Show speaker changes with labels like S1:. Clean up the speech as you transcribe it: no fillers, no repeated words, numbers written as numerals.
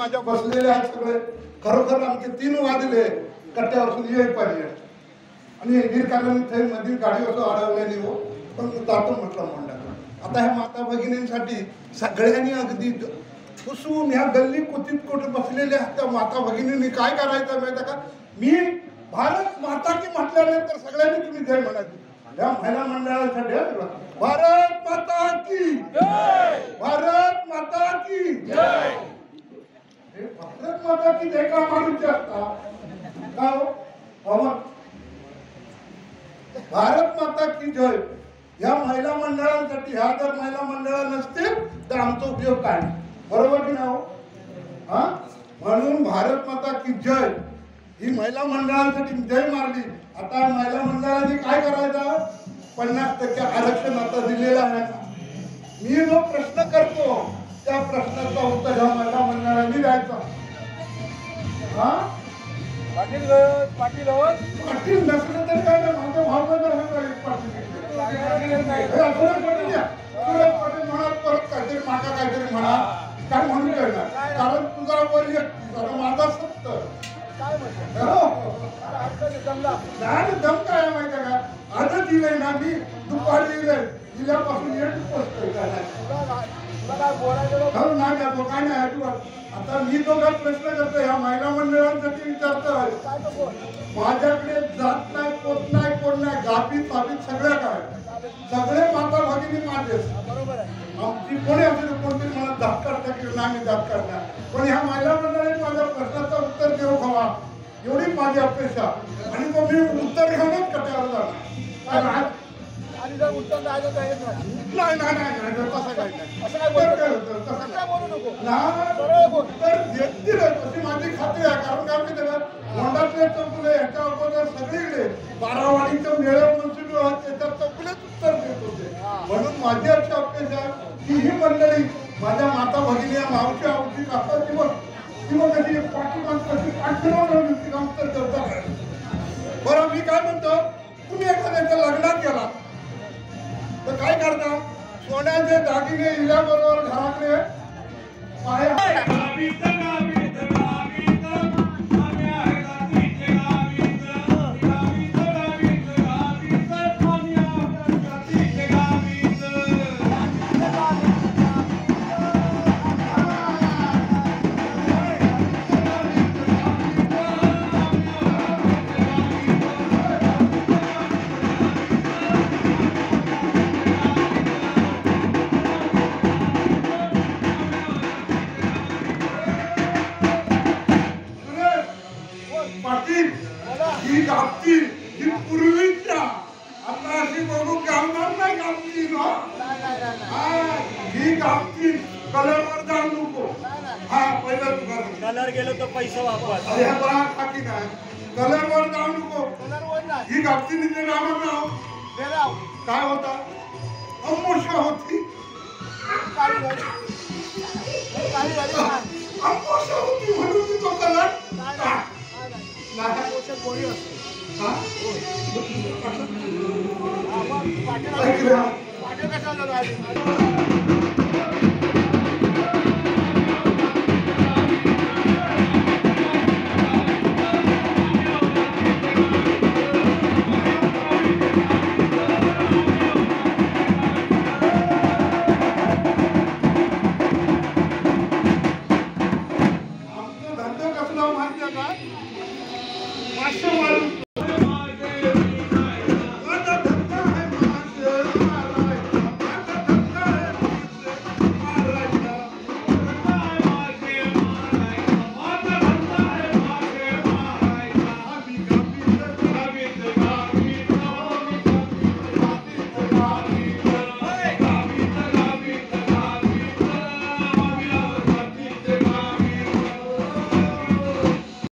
S1: माझ्या बसलेले आहेत सगळे. खरोखर आमचे 3 वाजले कट्ट्यावर येई पाहिजे आणि गिरकारांनी थंय मधील गाडीवर अडवल्याने हो पण जातो म्हटलं मंडळात. आता ह्या माता भगिनींसाठी सगळ्यांनी अगदी पुसून ह्या गल्ली कुतीत कुठे बसलेल्या त्या माता भगिनींनी काय करायचं माहिती का? मी भारत माता की म्हटल्यानंतर सगळ्यांनी तुम्ही जय म्हणायची. या महिला मंडळासाठी भारत माता की जय, भारत माता की जय. भारत माता की जय का माणूस असता का हो? भारत माता की जय या महिला मंडळांसाठी. ह्या जर महिला मंडळ नसतील तर आमचा उपयोग काय? बरोबर की नाही? हा म्हणून भारत माता की जय ही महिला मंडळांसाठी जय मारली. आता महिला मंडळांनी काय करायचं? 50% आरक्षण आता दिलेलं आहे. मी जो प्रश्न करतो त्या प्रश्नाचा उत्तर ह्या महिला मंडळांनी द्यायचा. हा पाटील पाटील पाटील नसलं तर काय ना माझं भावना पाटील पाटील म्हणा परत काहीतरी माका काहीतरी म्हणा काय म्हणून करणार कारण तुझा वर माझा सत्य दम काय माहिती का? आजच दिलंय ना मी दुपारी दिलंय दिल्यापासून एक बसतोय नाही जातो काय नाही अजिबात. आता मी जो काय प्रश्न करतो ह्या महिला मंडळांसाठी विचारतो. माझ्याकडे जात नाही पोत नाही कोण नाही गापीत पापीत सगळ्या काय सगळे माता भगिनी माझे बरोबर आहे. आमची कोणी असेल कोणतरी मला दात काढता की नाही मी दात काढणार पण ह्या महिला मंडळाने माझ्या प्रश्नाचं उत्तर देऊ हवा एवढी माझी अपेक्षा. आणि तो मी उत्तर घेऊनच कट्यावर जाणार. आणि जर उत्तर द्यायचं नाही नाही नाही तसं काही नाही. असं काय बोलू नको तर देतील अशी माझी खात्री आहे. कारण काय माहिती का मोंडातले चौकुले ह्याच्या अगोदर सगळीकडे बारावाडीचं मेळ मनसुबी त्याच्यात चौकुलेच उत्तर देत होते. म्हणून माझी अशी अपेक्षा की ही मंडळी माझ्या माता भगिनी या मावशी आवशी काका किंवा कशी पाठी माणसाची पाठीवर उत्तर करतात. बरं मी काय म्हणतो तुम्ही एखाद्याच्या लग्नात गेला तर काय करता? सोन्याचे दागिने इल्याबरोबर घराकडे ही गापती ही पूर्वीच्या आता अशी बघू गावणार नाही गापती ही गापती कलरवर जाऊ नको. हा पहिलं कलर गेलो तर पैसे वापस अरे बघा खाकी नाही कलरवर जाऊ नको. ही गापती निघे रामच नाव काय होता? अमोशा होती अमोशा होती म्हणून ती तो कलर मासे